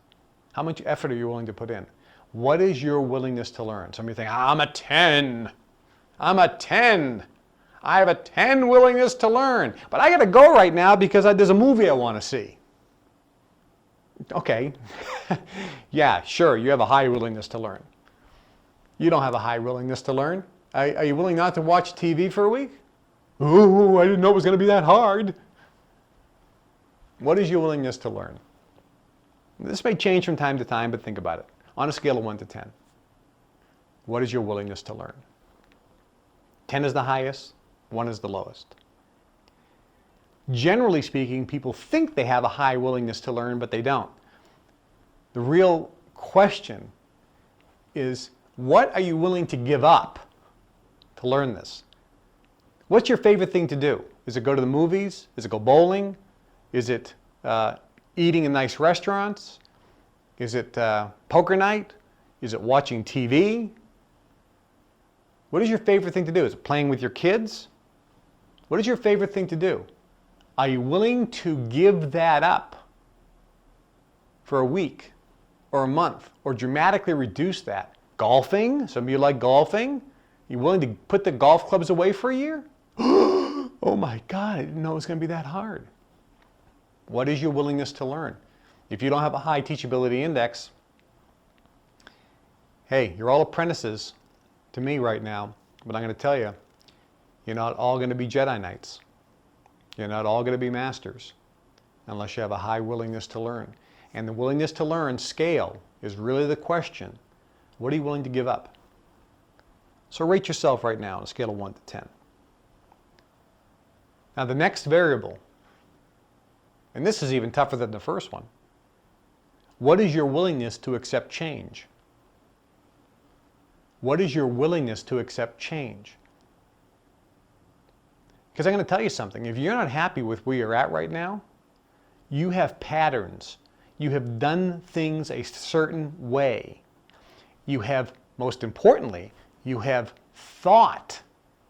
How much effort are you willing to put in? What is your willingness to learn? Some of you think, I'm a 10. I'm a 10. I have a 10 willingness to learn. But I got to go right now because there's a movie I want to see. Okay. Yeah, sure, you have a high willingness to learn. You don't have a high willingness to learn. Are you willing not to watch TV for a week? Ooh, I didn't know it was going to be that hard. What is your willingness to learn? This may change from time to time, but think about it. On a scale of 1 to 10, what is your willingness to learn? 10 is the highest, 1 is the lowest. Generally speaking, people think they have a high willingness to learn, but they don't. The real question is, what are you willing to give up to learn this? What's your favorite thing to do? Is it go to the movies? Is it go bowling? Is it eating in nice restaurants? Is it poker night? Is it watching TV? What is your favorite thing to do? Is it playing with your kids? What is your favorite thing to do? Are you willing to give that up for a week or a month or dramatically reduce that? Golfing? Some of you like golfing. Are you willing to put the golf clubs away for a year? Oh my God, I didn't know it was going to be that hard. What is your willingness to learn? If you don't have a high teachability index, hey, you're all apprentices to me right now, but I'm going to tell you, you're not all going to be Jedi Knights. You're not all going to be masters unless you have a high willingness to learn. And the willingness to learn scale is really the question. What are you willing to give up? So rate yourself right now on a scale of 1 to 10. Now the next variable, and this is even tougher than the first one, what is your willingness to accept change? What is your willingness to accept change? Because I'm going to tell you something. If you're not happy with where you're at right now, you have patterns You have done things a certain way. You have, most importantly, you have thought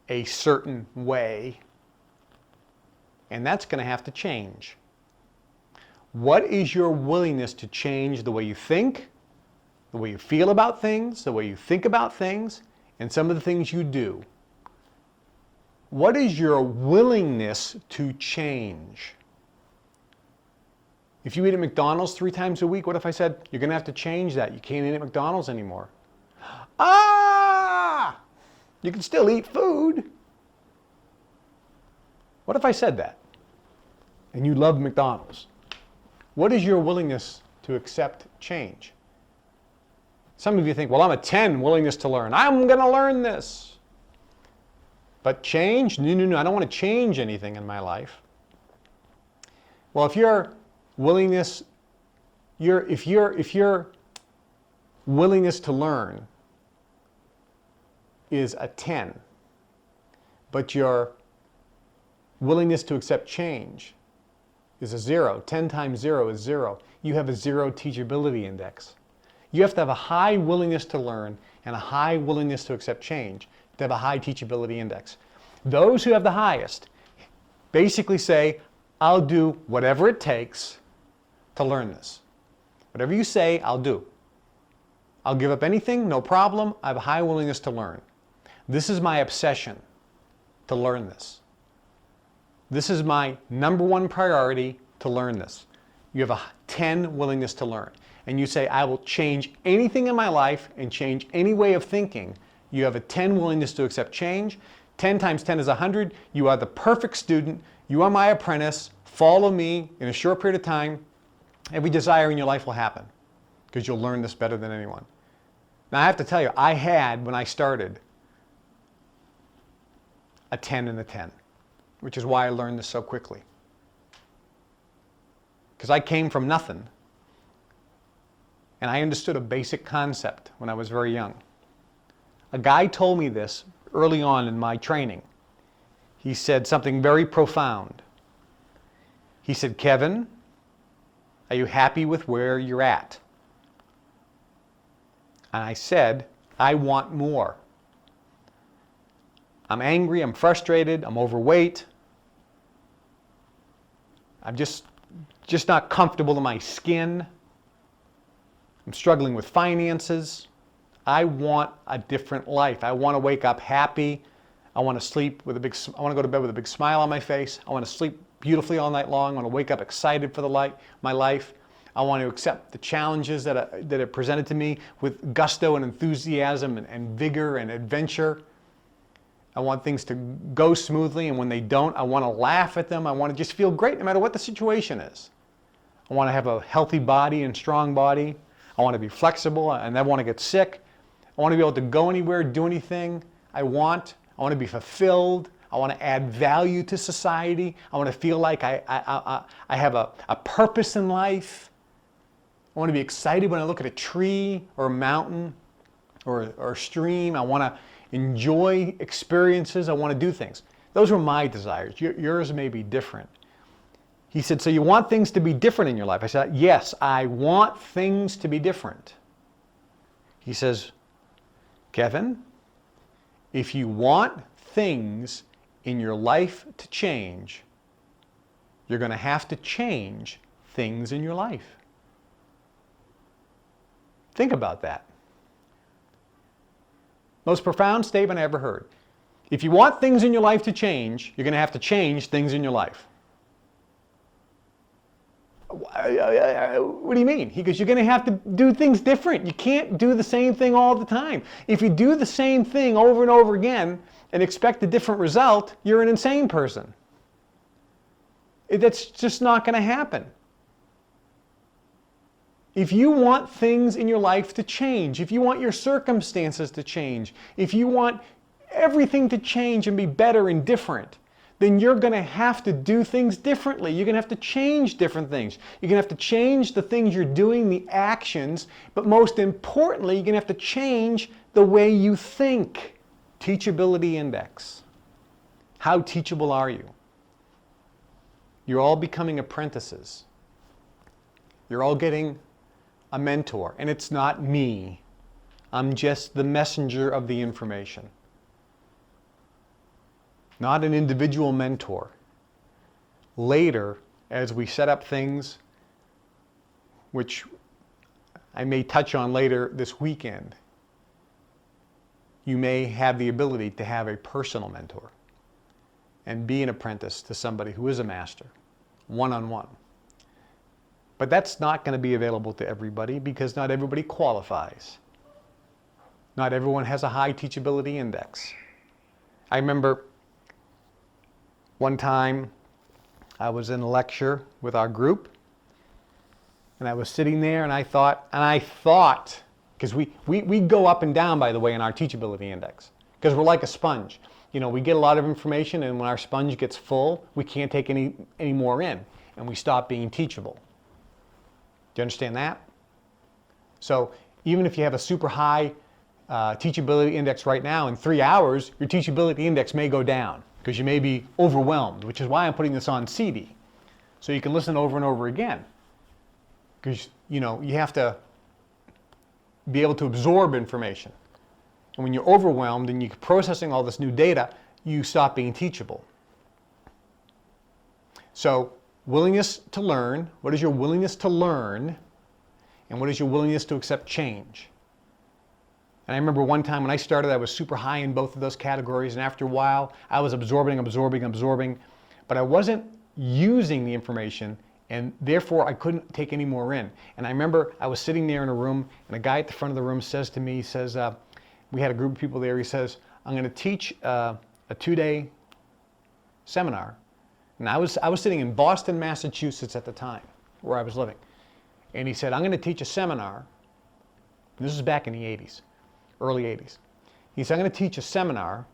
a certain way, and that's going to have to change. What is your willingness to change the way you think, the way you feel about things, the way you think about things, and some of the things you do? What is your willingness to change? If you eat at McDonald's 3 times a week, what if I said, you're going to have to change that? You can't eat at McDonald's anymore. Ah! You can still eat food. What if I said that? And you love McDonald's. What is your willingness to accept change? Some of you think, well, I'm a 10, willingness to learn. I'm going to learn this. But change? No, I don't want to change anything in my life. Well, if your willingness to learn is a 10, but your willingness to accept change is a 0, 10 times 0 is 0, you have a 0 teachability index. You have to have a high willingness to learn and a high willingness to accept change to have a high teachability index. Those who have the highest basically say, I'll do whatever it takes to learn this. Whatever you say, I'll do. I'll give up anything, no problem. I have a high willingness to learn. This is my obsession, to learn this. This is my number one priority, to learn this. You have a 10 willingness to learn. And you say, I will change anything in my life and change any way of thinking. You have a 10 willingness to accept change. 10 times 10 is 100. You are the perfect student. You are my apprentice. Follow me in a short period of time. Every desire in your life will happen because you'll learn this better than anyone. Now, I have to tell you, I had, when I started, a 10 and a 10, which is why I learned this so quickly. Because I came from nothing, and I understood a basic concept when I was very young. A guy told me this early on in my training. He said something very profound. He said, Kevin, are you happy with where you're at? And I said, I want more. I'm angry, I'm frustrated, I'm overweight. I'm just not comfortable in my skin. I'm struggling with finances. I want a different life. I want to wake up happy. I want to sleep with I want to go to bed with a big smile on my face. I want to sleep beautifully all night long. I want to wake up excited for my life. I want to accept the challenges that are presented to me with gusto and enthusiasm and vigor and adventure. I want things to go smoothly, and when they don't, I want to laugh at them. I want to just feel great no matter what the situation is. I want to have a healthy body and strong body. I want to be flexible, and I want to get sick. I want to be able to go anywhere, do anything I want. I want to be fulfilled. I want to add value to society. I want to feel like I have a purpose in life. I want to be excited when I look at a tree or a mountain or a stream. I want to enjoy experiences. I want to do things. Those were my desires. Yours may be different. He said, so you want things to be different in your life? I said, yes, I want things to be different. He says, Kevin, if you want things in your life to change, you're going to have to change things in your life. Think about that. Most profound statement I ever heard. If you want things in your life to change, you're going to have to change things in your life. What do you mean? He goes, you're going to have to do things different. You can't do the same thing all the time. If you do the same thing over and over again and expect a different result, you're an insane person. That's just not going to happen. If you want things in your life to change, if you want your circumstances to change, if you want everything to change and be better and different, then you're going to have to do things differently. You're going to have to change different things. You're going to have to change the things you're doing, the actions, but most importantly, you're going to have to change the way you think. Teachability index. How teachable are you? You're all becoming apprentices. You're all getting a mentor, and it's not me. I'm just the messenger of the information. Not an individual mentor. Later, as we set up things, which I may touch on later this weekend, you may have the ability to have a personal mentor and be an apprentice to somebody who is a master, one-on-one. But that's not going to be available to everybody because not everybody qualifies. Not everyone has a high teachability index. I remember one time I was in a lecture with our group, and I was sitting there and I thought, because we go up and down, by the way, in our teachability index, because we're like a sponge. You know, we get a lot of information, and when our sponge gets full, we can't take any more in, and we stop being teachable. Do you understand that? So even if you have a super high teachability index right now, in 3 hours, your teachability index may go down because you may be overwhelmed, which is why I'm putting this on CD. So you can listen over and over again. Because, you know, you have to be able to absorb information. And when you're overwhelmed and you're processing all this new data, you stop being teachable. So willingness to learn, what is your willingness to learn, and what is your willingness to accept change? And I remember one time when I started, I was super high in both of those categories, and after a while, I was absorbing, but I wasn't using the information, and therefore I couldn't take any more in. And I remember I was sitting there in a room, and a guy at the front of the room says to me, he says, we had a group of people there, he says, I'm going to teach a 2-day seminar. And I was sitting in Boston, Massachusetts at the time, where I was living. And he said, I'm going to teach a seminar. This is back in the 80s, early 80s. He said, I'm going to teach a seminar,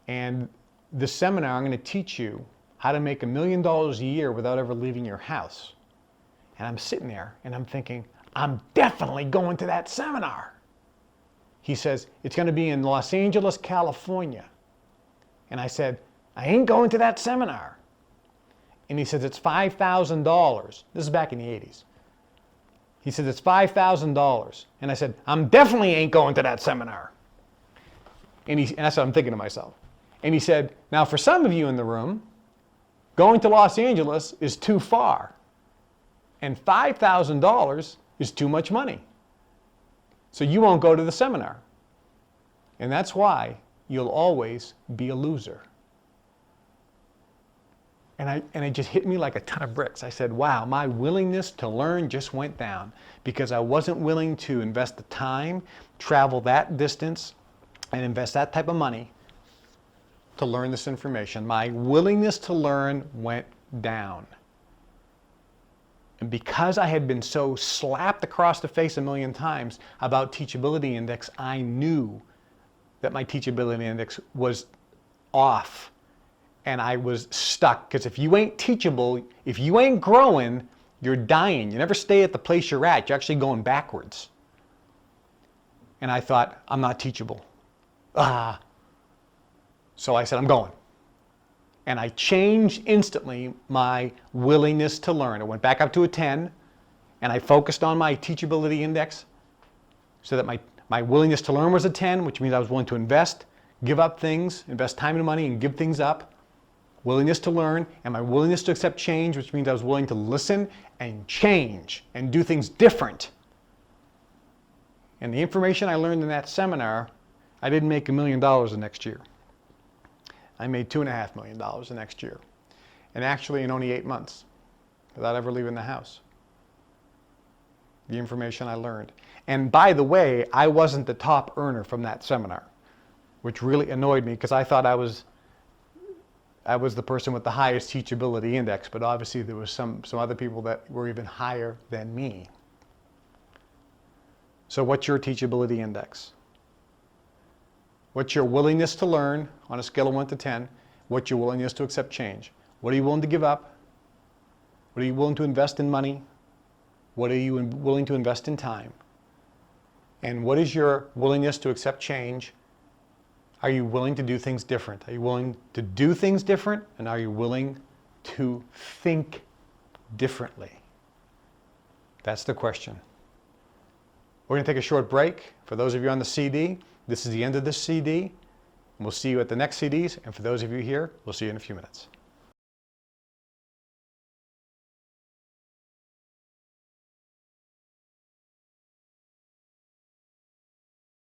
and this seminar, I'm going to teach you how to make $1 million a year without ever leaving your house. And I'm sitting there, and I'm thinking, I'm definitely going to that seminar. He says, it's going to be in Los Angeles, California. And I said, I ain't going to that seminar. And he says, it's $5,000. This is back in the 80s. He said, it's $5,000. And I said, I'm definitely ain't going to that seminar. And that's what I'm thinking to myself. And he said, now for some of you in the room, going to Los Angeles is too far. And $5,000 is too much money. So you won't go to the seminar. And that's why you'll always be a loser. And it just hit me like a ton of bricks. I said, wow, my willingness to learn just went down because I wasn't willing to invest the time, travel that distance, and invest that type of money to learn this information. My willingness to learn went down. And because I had been so slapped across the face a million times about teachability index, I knew that my teachability index was off. And I was stuck, because if you ain't teachable, if you ain't growing, you're dying. You never stay at the place you're at. You're actually going backwards. And I thought, I'm not teachable. So I said, I'm going. And I changed instantly my willingness to learn. I went back up to a 10, and I focused on my teachability index so that my willingness to learn was a 10, which means I was willing to invest, give up things, invest time and money, and give things up. Willingness to learn, and my willingness to accept change, which means I was willing to listen and change and do things different. And the information I learned in that seminar, I didn't make $1 million the next year. I made $2.5 million the next year. And actually in only 8 months, without ever leaving the house. The information I learned. And by the way, I wasn't the top earner from that seminar, which really annoyed me because I thought I was the person with the highest teachability index, but obviously there was some other people that were even higher than me. So what's your teachability index? What's your willingness to learn on a scale of 1 to 10? What's your willingness to accept change? What are you willing to give up? What are you willing to invest in money? What are you willing to invest in time? And what is your willingness to accept change? Are you willing to do things different? Are you willing to do things different? And are you willing to think differently? That's the question. We're going to take a short break. For those of you on the CD, this is the end of this CD. We'll see you at the next CDs. And for those of you here, we'll see you in a few minutes.